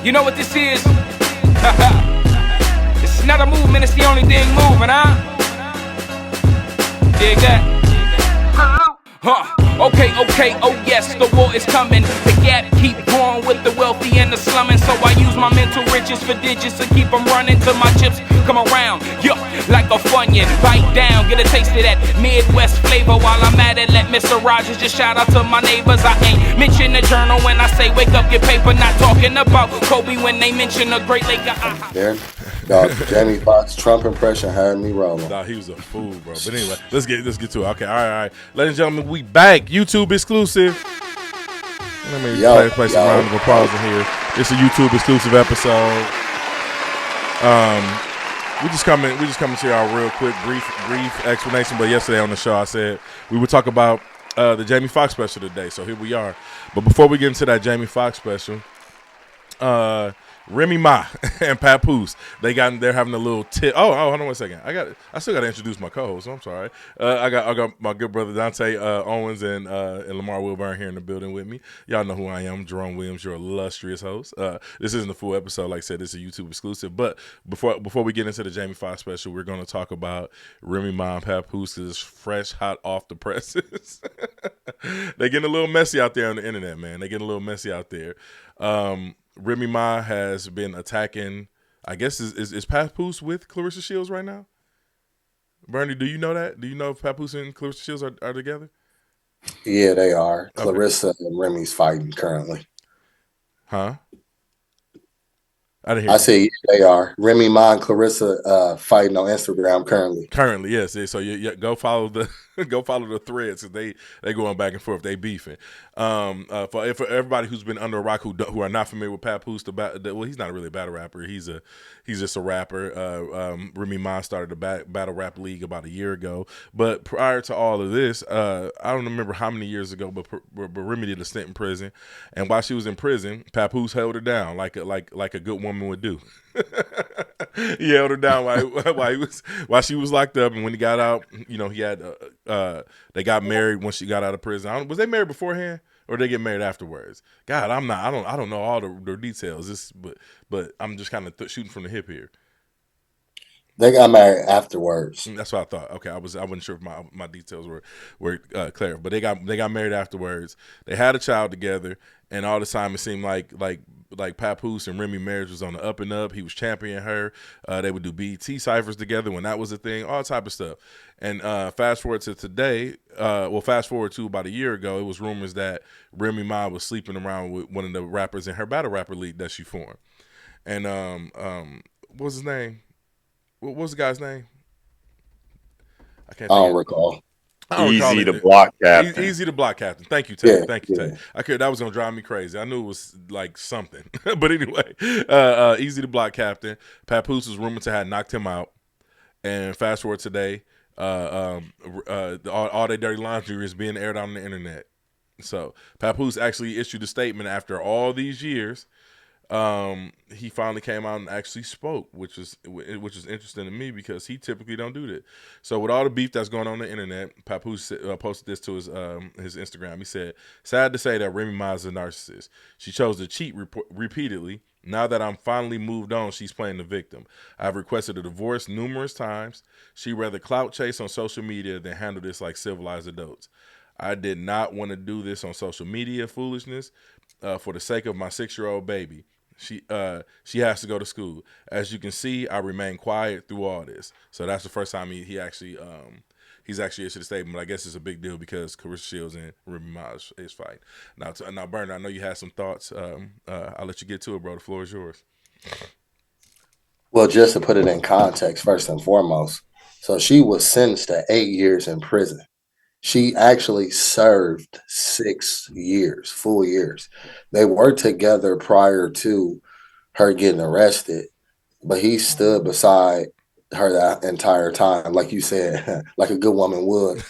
You know what this is? It's not a movement, it's the only thing moving, huh? Dig that? Okay, oh yes, the war is coming. The gap keep growing with the wealthy and the slumming. So I use my mental riches for digits to keep them running till my chips come around. Yo, like a Funyun, bite down, get a taste of that Midwest flavor. While I'm at it, let Mr. Rogers just shout out to my neighbors. I ain't mention the journal when I say wake up, get paper. Not talking about Kobe when they mention the Great Lake. There, dog, Jamie Foxx Trump impression had me rolling. Nah, he was a fool, bro. But anyway, let's get to it. Okay, all right. Ladies and gentlemen, we back. YouTube exclusive. Let me play some round of applause in here. It's a YouTube exclusive episode. We just coming to y'all real quick, brief explanation. But yesterday on the show, I said we would talk about the Jamie Foxx special today. So here we are. But before we get into that Jamie Foxx special, Remy Ma and Papoose, they're having a little tip. Oh, hold on one second. I still got to introduce my co-host. I'm sorry. I got my good brother Dante Owens and Lamar Wilburn here in the building with me. Y'all know who I am, Jerome Williams, your illustrious host. This isn't a full episode, like I said. This is a YouTube exclusive. But before we get into the Jamie Foxx special, we're going to talk about Remy Ma and Papoose because it's fresh, hot off the presses. They're getting a little messy out there on the internet, man. They're getting a little messy out there. Remy Ma has been attacking, I guess, is Papoose with Clarissa Shields right now? Bernie, do you know that? Do you know if Papoose and Clarissa Shields are together? Yeah, they are. Okay. Clarissa and Remy's fighting currently. Huh? I didn't hear. I say they are. Remy Ma and Clarissa fighting on Instagram currently. Currently, yes. So you go follow the threads because they going back and forth. They beefing. For everybody who's been under a rock who are not familiar with Papoose, well, he's not really a battle rapper. He's just a rapper. Remy Ma started a battle rap league about a year ago. But prior to all of this, I don't remember how many years ago, but Remy did a stint in prison, and while she was in prison, Papoose held her down like a good woman would do. He held her down while she was locked up, and when he got out, he had they got married when she got out of prison. Was they married beforehand or did they get married afterwards? God, I don't know all the details. But I'm just kind of shooting from the hip here. They got married afterwards. That's what I thought. Okay, I wasn't sure if my details were clear, but they got married afterwards. They had a child together, and all the time it seemed like Papoose and Remy marriage was on the up and up. He was championing her. They would do BET ciphers together when that was a thing, all type of stuff. And fast forward to today, fast forward to about a year ago, it was rumors that Remy Ma was sleeping around with one of the rappers in her battle rapper league that she formed. And what was his name? What was the guy's name? I don't recall. Easy to block captain. Easy to block captain. Thank you, Tay. Yeah, Thank you, Tay. That was gonna drive me crazy. I knew it was like something, but anyway, easy to block captain. Papoose was rumored to have knocked him out, and fast forward today, all their dirty laundry is being aired out on the internet. So Papoose actually issued a statement after all these years. He finally came out and actually spoke, which is interesting to me because he typically don't do that. So with all the beef that's going on the internet, Papoose posted this to his Instagram. He said, "Sad to say that Remy Ma is a narcissist. She chose to cheat repeatedly. Now that I'm finally moved on, she's playing the victim. I've requested a divorce numerous times. She rather clout chase on social media than handle this like civilized adults. I did not want to do this on social media foolishness for the sake of my 6-year-old baby. She has to go to school. As you can see, I remain quiet through all this." So that's the first time he's actually issued a statement. But I guess it's a big deal because Clarissa Shields and Remy Ma is fighting. Now, Bernard, I know you had some thoughts. I'll let you get to it, bro. The floor is yours. Well, just to put it in context, first and foremost, so she was sentenced to 8 years in prison. She actually served 6 years, full years. They were together prior to her getting arrested, but he stood beside her that entire time, like you said, like a good woman would.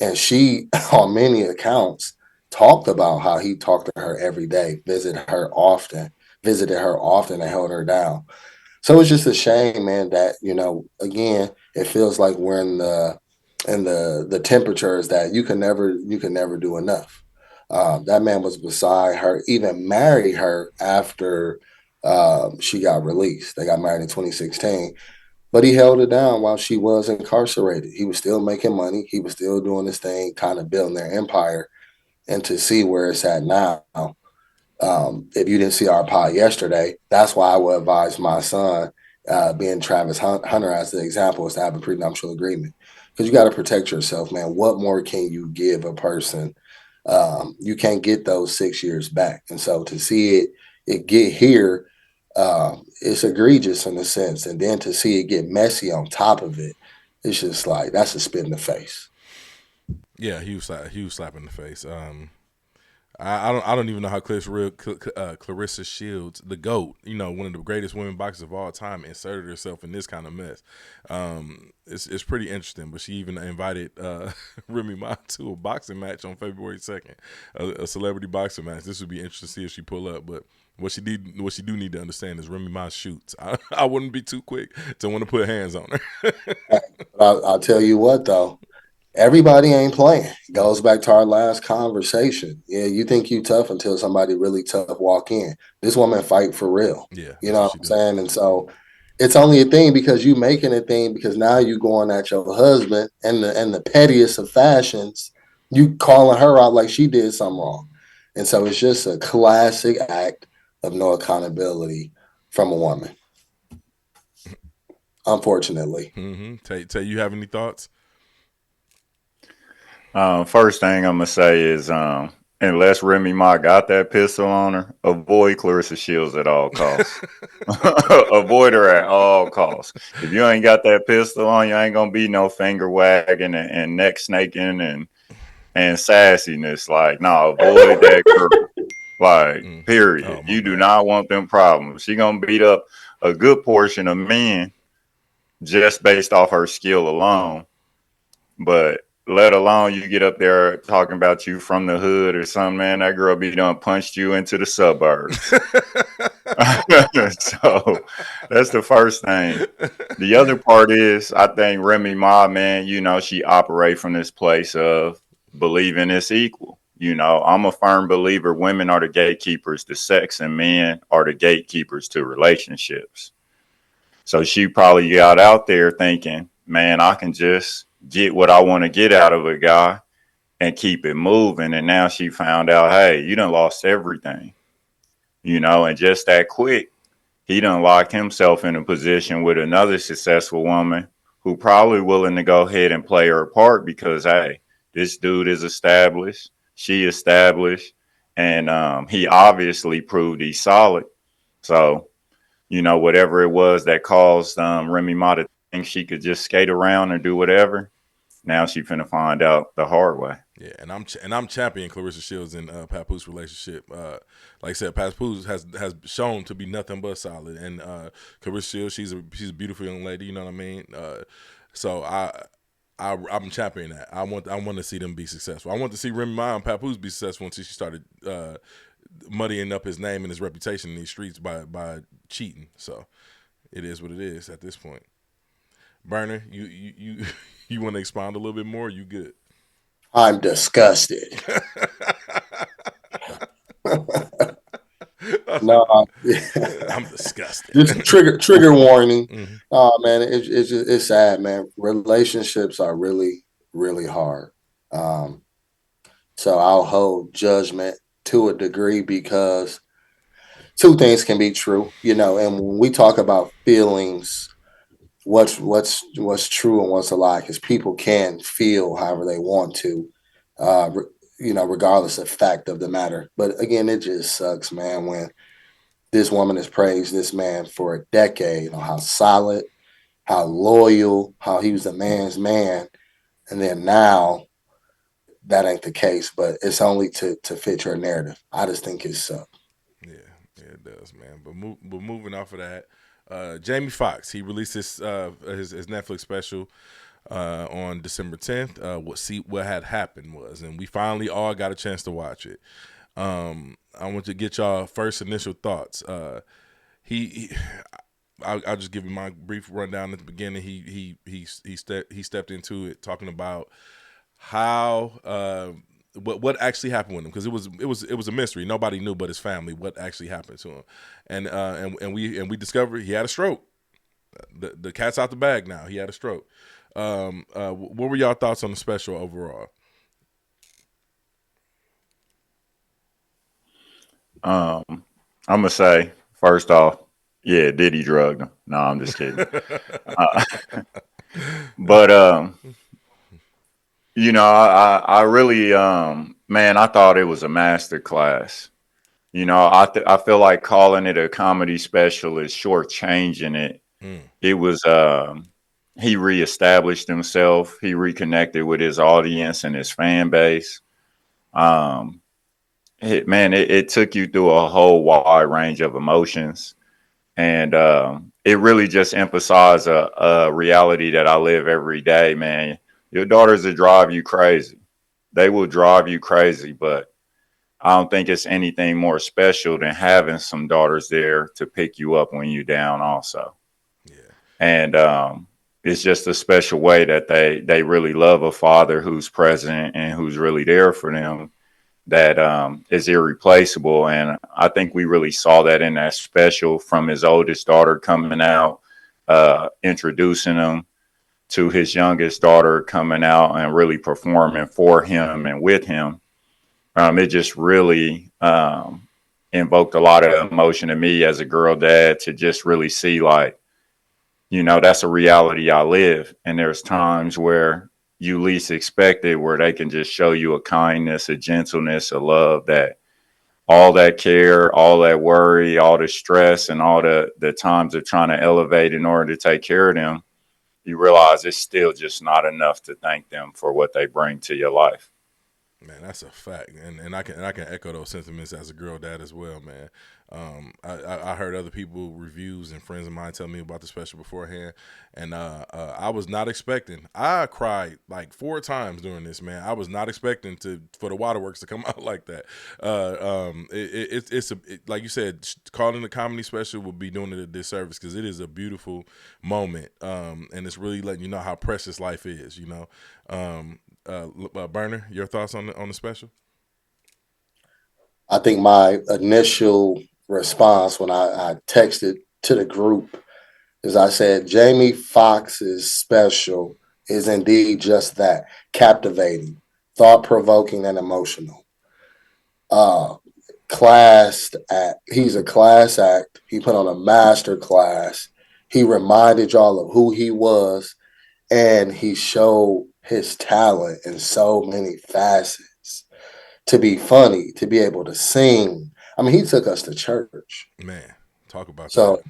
And she, on many accounts, talked about how he talked to her every day, visited her often and held her down. So it's just a shame, man, that, again, it feels like we're in the temperatures that you can never do enough. That man was beside her, even married her after she got released. They got married in 2016. But he held it down while she was incarcerated. He was still making money. He was still doing his thing, kind of building their empire. And to see where it's at now, if you didn't see our pod yesterday, that's why I would advise my son, being Travis Hunter as the example, is to have a prenuptial agreement. Because you got to protect yourself, man. What more can you give a person? You can't get those 6 years back. And so to see it get here, it's egregious in a sense. And then to see it get messy on top of it, it's just like, that's a spit in the face. Yeah, huge slap in the face. I don't even know how Clarissa Shields, the GOAT, one of the greatest women boxers of all time, inserted herself in this kind of mess. It's pretty interesting. But she even invited Remy Ma to a boxing match on February 2nd, a celebrity boxing match. This would be interesting to see if she pull up. But what she do need to understand is Remy Ma shoots. I wouldn't be too quick to want to put hands on her. I'll tell you what, though. Everybody ain't playing. It goes back to our last conversation. Yeah, you think you tough until somebody really tough walk in. This woman fight for real. Yeah, you know what I'm saying? And so it's only a thing because you making a thing, because now you going at your husband and the pettiest of fashions, you calling her out like she did something wrong. And so it's just a classic act of no accountability from a woman. Unfortunately. Mm-hmm. Tay, you have any thoughts? First thing I'm gonna say is, unless Remy Ma got that pistol on her, avoid Clarissa Shields at all costs. Avoid her at all costs. If you ain't got that pistol on, you ain't gonna be no finger wagging and neck snaking and sassiness. Like, no, avoid that girl. Like, period. You do not want them problems. She gonna beat up a good portion of men just based off her skill alone. But let alone you get up there talking about you from the hood or something, man, that girl be done punched you into the suburbs. So that's the first thing. The other part is, I think Remy Ma, man, she operate from this place of believing it's equal. I'm a firm believer women are the gatekeepers to sex and men are the gatekeepers to relationships. So she probably got out there thinking, man, I can just get what I want to get out of a guy and keep it moving. And now she found out, hey, you done lost everything, and just that quick, he done locked himself in a position with another successful woman who probably willing to go ahead and play her part because, hey, this dude is established, she established, and he obviously proved he's solid. So, whatever it was that caused Remy Ma to think she could just skate around or do whatever, now she finna find out the hard way. Yeah, and I'm championing Clarissa Shields and Papoose relationship. Like I said, Papoose has shown to be nothing but solid, and Clarissa Shields, she's a beautiful young lady. You know what I mean? So I'm championing that. I want to see them be successful. I want to see Remy Ma and Papoose be successful until she started muddying up his name and his reputation in these streets by cheating. So it is what it is at this point. Burner, you want to expound a little bit more? You good? I'm disgusted. No, I'm disgusted. Just trigger warning. Mm-hmm. Man, it's sad, man. Relationships are really, really hard. So I'll hold judgment to a degree because two things can be true, and when we talk about feelings, what's true and what's a lie, because people can feel however they want to, regardless of fact of the matter. But again, it just sucks, man, when this woman has praised this man for a decade on how solid, how loyal, how he was a man's man, and then now that ain't the case. But it's only to fit your narrative. I just think it sucks. Yeah, it does, man. But moving off of that, Jamie Foxx, he released his Netflix special on December 10th. What had happened was, and we finally all got a chance to watch it. I want to get y'all first initial thoughts. I'll just give you my brief rundown at the beginning. He stepped into it talking about how what actually happened with him, because it was a mystery. Nobody knew but his family what actually happened to him, and we discovered he had a stroke. The cat's out the bag now. He had a stroke. What were y'all thoughts on the special overall? I'm gonna say first off, yeah, Diddy drugged him. No, I'm just kidding. But I really man, I thought it was a master class. I feel like calling it a comedy special is shortchanging it. It was he reestablished himself. He reconnected with his audience and his fan base. Um, it took you through a whole wide range of emotions, and it really just emphasized a reality that I live every day. Man, your daughters will drive you crazy. They will drive you crazy, but I don't think it's anything more special than having some daughters there to pick you up when you're down also. Yeah. And it's just a special way that they really love a father who's present and who's really there for them, that is irreplaceable. And I think we really saw that in that special, from his oldest daughter coming out, introducing him, to his youngest daughter coming out and really performing for him and with him. It just really invoked a lot of emotion in me as a girl dad, to just really see, like, that's a reality I live. And there's times where you least expect it, where they can just show you a kindness, a gentleness, a love, that all that care, all that worry, all the stress, and all the times of trying to elevate in order to take care of them, you realize it's still just not enough to thank them for what they bring to your life. Man, that's a fact, and I can echo those sentiments as a girl dad as well, man. I heard other people, reviews, and friends of mine tell me about the special beforehand, and I was not expecting. I cried like 4 times during this, man. I was not expecting for the waterworks to come out like that. It's like you said, calling it a comedy special would be doing it a disservice, because it is a beautiful moment, and it's really letting you know how precious life is. Burner, your thoughts on the special? I think my initial response when I texted to the group is, I said, Jamie Foxx's special is indeed just that: captivating, thought-provoking, and emotional. Class act. He's a class act. He put on a master class. He reminded y'all of who he was, and he showed his talent in so many facets. To be funny, to be able to sing. I mean, he took us to church. Man, talk about that. So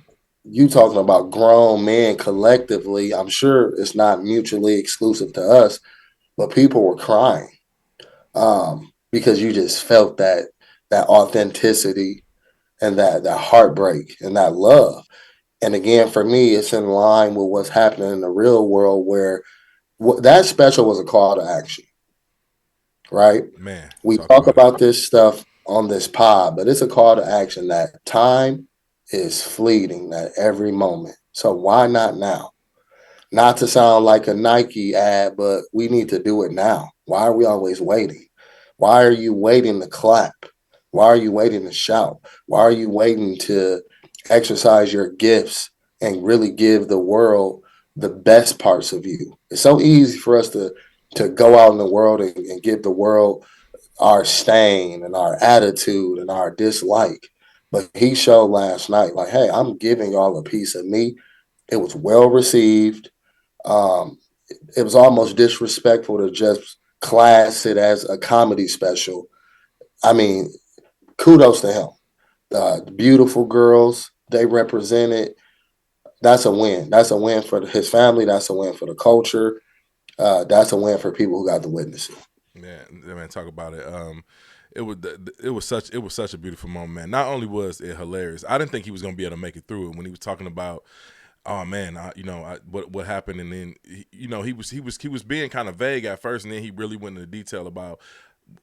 you talking about grown men collectively. I'm sure it's not mutually exclusive to us, but people were crying because you just felt that authenticity and that heartbreak and that love. And again, for me, it's in line with what's happening in the real world, where that special was a call to action, right? Man, We talk about this stuff on this pod, but it's a call to action that time is fleeting, that every moment. So why not now? Not to sound like a Nike ad, but we need to do it now. Why are we always waiting? Why are you waiting to clap? Why are you waiting to shout? Why are you waiting to exercise your gifts and really give the world the best parts of you? It's so easy for us to go out in the world and give the world our stain and our attitude and our dislike. But he showed last night, like, hey, I'm giving y'all a piece of me. It was well received. It was almost disrespectful to just class it as a comedy special. I mean, kudos to him. The beautiful girls they represented. That's a win. That's a win for his family. That's a win for the culture. That's a win for people who got to witness it. Man, talk about it. It was such a beautiful moment, man. Not only was it hilarious, I didn't think he was gonna be able to make it through it when he was talking about, oh man, what happened, and then he was being kind of vague at first, and then he really went into detail about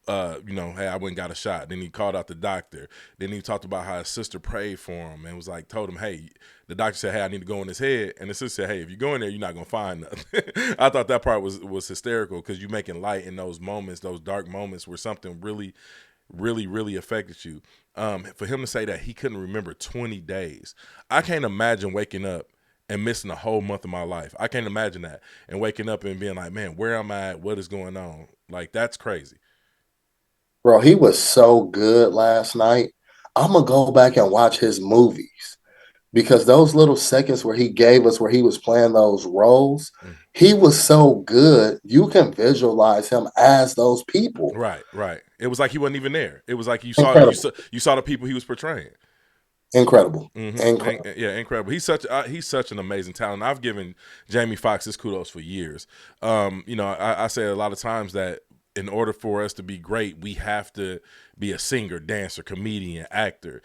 hey, I went and got a shot. Then he called out the doctor. Then he talked about how his sister prayed for him and was like, told him, hey, the doctor said, hey, I need to go in his head. And the sister said, hey, if you go in there, you're not going to find nothing. I thought that part was hysterical because you're making light in those moments, those dark moments where something really, really, really affected you. For him to say that he couldn't remember 20 days, I can't imagine waking up and missing a whole month of my life. I can't imagine that. And waking up and being like, man, where am I at? What is going on? Like, that's crazy. Bro, he was so good last night. I'm gonna go back and watch his movies because those little seconds where he gave us where he was playing those roles, he was so good. You can visualize him as those people. Right, right. It was like he wasn't even there. It was like you Incredible. saw the people he was portraying. Incredible. Mm-hmm. Incredible. Yeah, incredible. He's such an amazing talent. I've given Jamie Foxx his kudos for years. I say a lot of times that in order for us to be great, we have to be a singer, dancer, comedian, actor.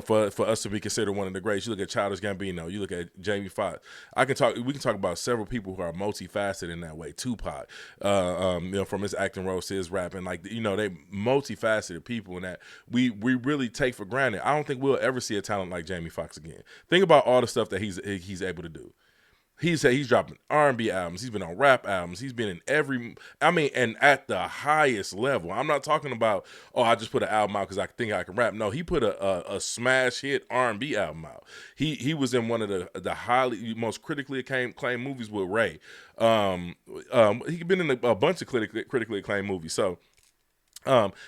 For us to be considered one of the greats. You look at Childish Gambino, you look at Jamie Foxx. We can talk about several people who are multifaceted in that way. Tupac, from his acting roles to his rapping, they multifaceted people in that we really take for granted. I don't think we'll ever see a talent like Jamie Foxx again. Think about all the stuff that he's able to do. He's dropping R&B albums. He's been on rap albums. He's been in and at the highest level. I'm not talking about, I just put an album out because I think I can rap. No, he put a smash hit R&B album out. He was in one of the most critically acclaimed movies with Ray. He's been in a bunch of critically acclaimed movies. So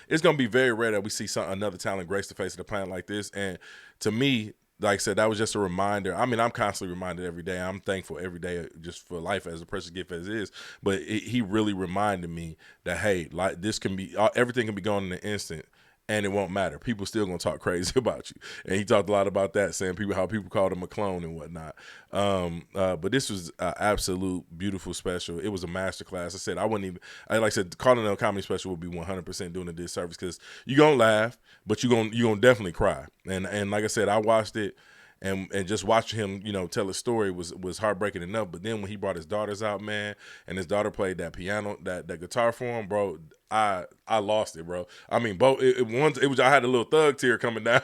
it's going to be very rare that we see another talent grace the face of the planet like this. And to me, like I said, that was just a reminder. I mean, I'm constantly reminded every day. I'm thankful every day just for life as a precious gift as it is. But he really reminded me that, hey, like this can be, everything can be gone in an instant and it won't matter. People still going to talk crazy about you. And he talked a lot about that, saying how people called him a clone and whatnot. But this was an absolute beautiful special. It was a masterclass. I said, like I said, calling it a comedy special would be 100% doing a disservice because you're going to laugh, but you're gonna definitely cry. And like I said, I watched it and just watching him, tell his story was heartbreaking enough. But then when he brought his daughters out, man, and his daughter played that piano, that guitar for him, bro, I lost it, bro. I mean, both it was I had a little thug tear coming down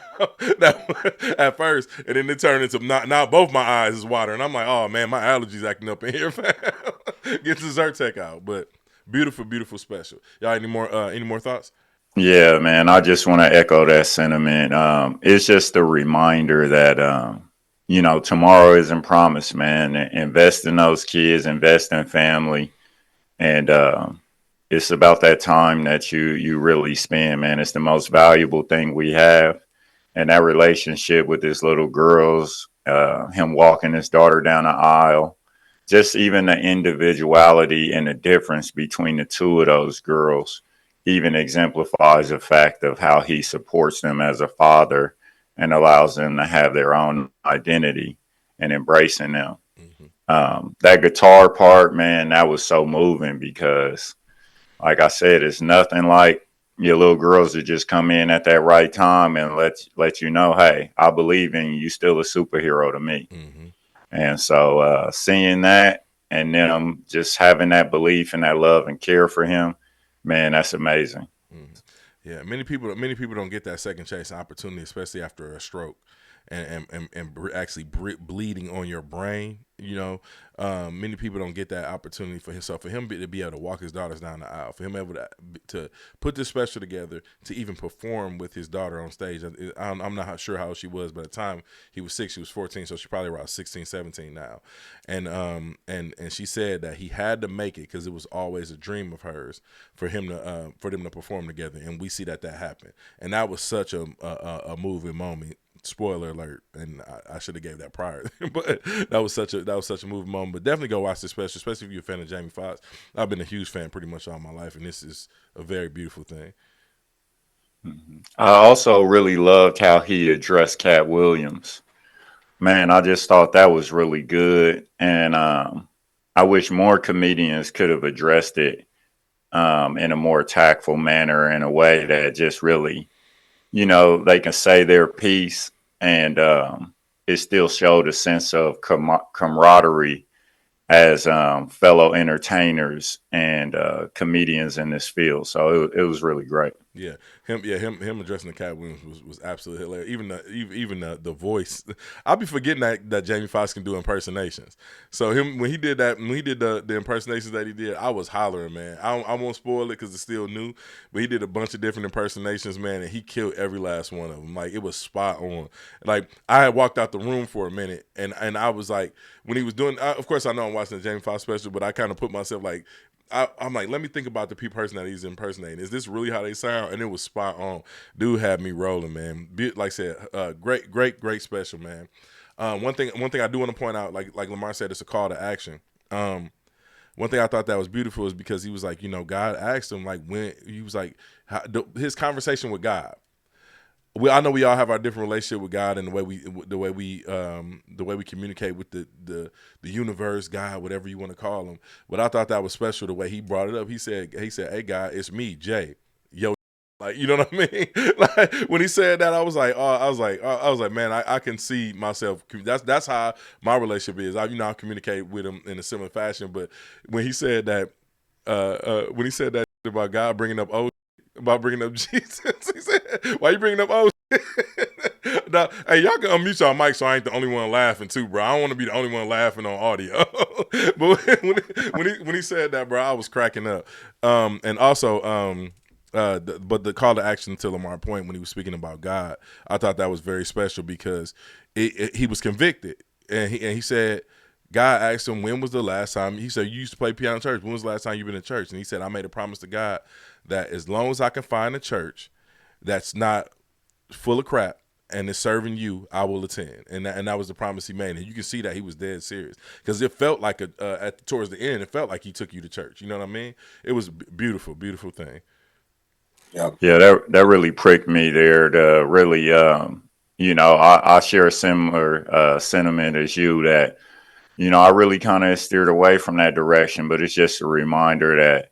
at first, and then it turned into now both my eyes is watering. I'm like, oh man, my allergies acting up in here, fam. Get the Zyrtec out. But beautiful, beautiful special. Y'all any more thoughts? Yeah, man, I just want to echo that sentiment. It's just a reminder that, tomorrow isn't promised, man. Invest in those kids, invest in family. And it's about that time that you really spend, man. It's the most valuable thing we have. And that relationship with this little girl's, him walking his daughter down the aisle, just even the individuality and the difference between the two of those girls even exemplifies the fact of how he supports them as a father and allows them to have their own identity and embracing them. Mm-hmm. That guitar part, man, that was so moving because, like I said, it's nothing like your little girls that just come in at that right time and let you know, hey, I believe in you. You still a superhero to me. Mm-hmm. And so seeing that and them just having that belief and that love and care for him, man, that's amazing. Yeah, many people don't get that second chance opportunity, especially after a stroke and actually bleeding on your brain. Many people don't get that opportunity for himself. For him to be able to walk his daughters down the aisle, for him able to put this special together, to even perform with his daughter on stage. I'm not sure how old she was, but at the time he was 6, she was 14, so she's probably around 16, 17 now. And she said that he had to make it because it was always a dream of hers for them to perform together, and we see that happened. And that was such a moving moment. Spoiler alert, and I should have gave that prior, but that was such a moving moment. But definitely go watch this special, especially if you're a fan of Jamie Foxx. I've been a huge fan pretty much all my life, and this is a very beautiful thing. Mm-hmm. I also really loved how he addressed Cat Williams. Man, I just thought that was really good, and I wish more comedians could have addressed it in a more tactful manner, in a way that just really, they can say their piece and it still showed a sense of camaraderie as fellow entertainers and comedians in this field. So it was really great. Yeah, him addressing the Cat Williams was absolutely hilarious. Even the voice, I'll be forgetting that Jamie Foxx can do impersonations. So when he did the impersonations that he did, I was hollering, man. I won't spoil it because it's still new, but he did a bunch of different impersonations, man, and he killed every last one of them. Like, it was spot on. Like, I had walked out the room for a minute, and I was like, when he was doing, of course I know I'm watching the Jamie Foxx special, but I kind of put myself like, I'm like, let me think about the person that he's impersonating. Is this really how they sound? And it was spot on. Dude had me rolling, man. Like I said, great special, man. One thing I do want to point out, like Lamar said, it's a call to action. One thing I thought that was beautiful is because he was like, God asked him, like, when he was like, his conversation with God. I know we all have our different relationship with God and the way we communicate with the universe, God, whatever you want to call him. But I thought that was special the way he brought it up. He said, "Hey, God, it's me, Jay. Yo." Like, you know what I mean? Like, when he said that, I was like, man, I can see myself. That's how my relationship is. I communicate with him in a similar fashion. But when he said that, about God bringing up about bringing up Jesus, he said, "Why you bringing up Now, hey, y'all can unmute y'all mic so I ain't the only one laughing too, bro. I don't want to be the only one laughing on audio." But when he said that, bro, I was cracking up. And also, but the call to action to Lamar Point when he was speaking about God, I thought that was very special because he was convicted, and he said, God asked him, when was the last time? He said, you used to play piano in church. When was the last time you've been in church? And he said, I made a promise to God that as long as I can find a church that's not full of crap and is serving you, I will attend. And that was the promise he made. And you can see that he was dead serious because it felt like towards the end, it felt like he took you to church. You know what I mean? It was beautiful, beautiful thing. Yep. Yeah, that really pricked me there to really, I share a similar sentiment as you that, I really kind of steered away from that direction, but it's just a reminder that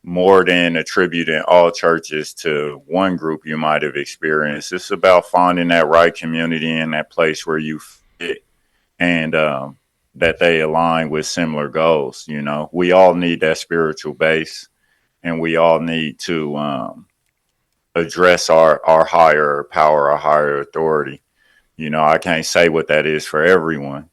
more than attributing all churches to one group you might have experienced, it's about finding that right community in that place where you fit and that they align with similar goals. We all need that spiritual base, and we all need to address our higher power, our higher authority. I can't say what that is for everyone,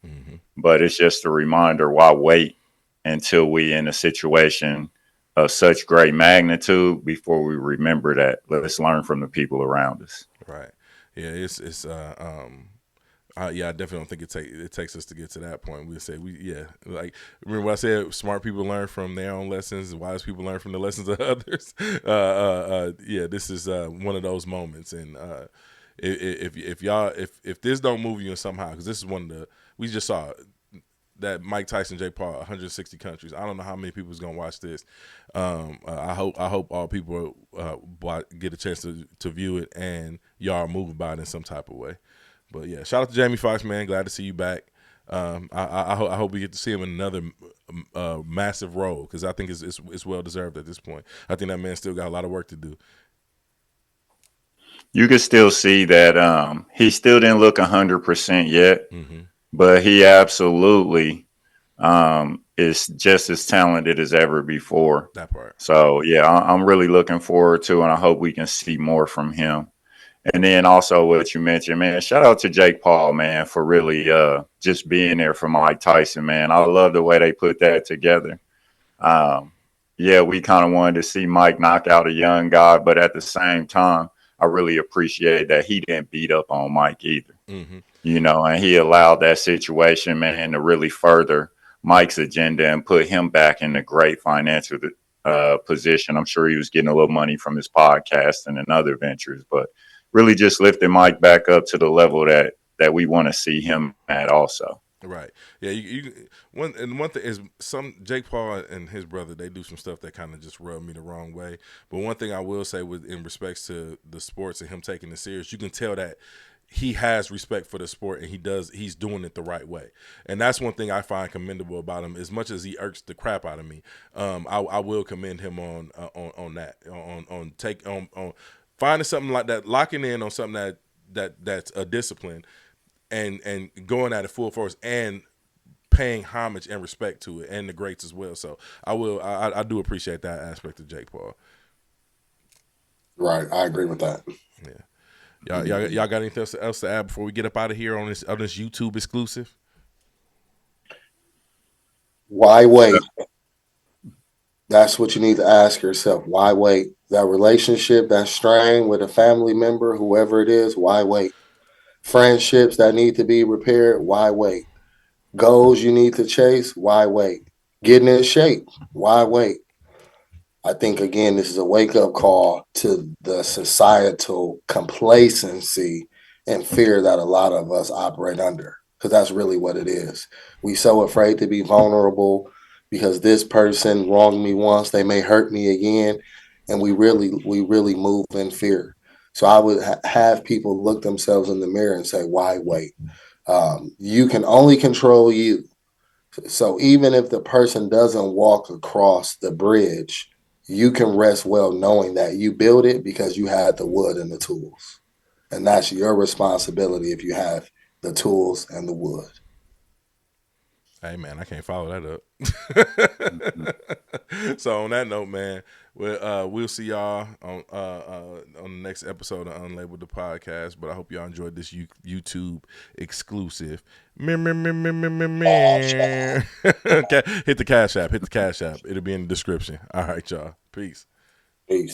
but it's just a reminder, why wait until we in a situation of such great magnitude before we remember that? Let's learn from the people around us. Right. Yeah, I definitely don't think it takes us to get to that point. We say like, remember what I said, smart people learn from their own lessons, wise people learn from the lessons of others. This is one of those moments. And if this don't move you in somehow, because this is one of we just saw that Mike Tyson, Jake Paul, 160 countries. I don't know how many people is gonna watch this. I hope all people get a chance to view it and y'all move about it in some type of way. But yeah, shout out to Jamie Foxx, man. Glad to see you back. I hope we get to see him in another massive role because I think it's well deserved at this point. I think that man still got a lot of work to do. You could still see that he still didn't look 100% yet, but he absolutely is just as talented as ever before. That part. So yeah, I'm really looking forward to, and I hope we can see more from him. And then also what you mentioned, man, shout out to Jake Paul, man, for really just being there for Mike Tyson, man. I love the way they put that together. We kind of wanted to see Mike knock out a young guy, but at the same time, I really appreciate that he didn't beat up on Mike either. And he allowed that situation, man, to really further Mike's agenda and put him back in a great financial position. I'm sure he was getting a little money from his podcast and other ventures, but really just lifting Mike back up to the level that we want to see him at also. Right. Yeah. One thing is Jake Paul and his brother, they do some stuff that kind of just rub me the wrong way. But one thing I will say in respects to the sports and him taking it serious, you can tell that he has respect for the sport and he's doing it the right way. And that's one thing I find commendable about him. As much as he irks the crap out of me, I will commend him on that, on finding something like that, locking in on something that's a discipline and going at it full force and paying homage and respect to it, and the greats as well. So I do appreciate that aspect of Jake Paul. Right, I agree with that. Yeah, y'all got anything else to add before we get up out of here on this YouTube exclusive? Why wait? That's what you need to ask yourself. Why wait? That relationship, that strain with a family member, whoever it is, why wait? Friendships that need to be repaired, why wait? Goals you need to chase, why wait? Getting in shape, why wait? I think, again, this is a wake up call to the societal complacency and fear that a lot of us operate under, because that's really what it is. We so afraid to be vulnerable because this person wronged me once, they may hurt me again, and we really move in fear. So I would have people look themselves in the mirror and say, "Why wait?" You can only control you. So even if the person doesn't walk across the bridge, you can rest well knowing that you built it because you had the wood and the tools. And that's your responsibility if you have the tools and the wood. Hey man, I can't follow that up. So on that note, man, we'll see y'all on the next episode of Unlabeled the podcast. But I hope y'all enjoyed this YouTube exclusive. Okay, hit the Cash App. It'll be in the description. All right, y'all. Peace. Peace.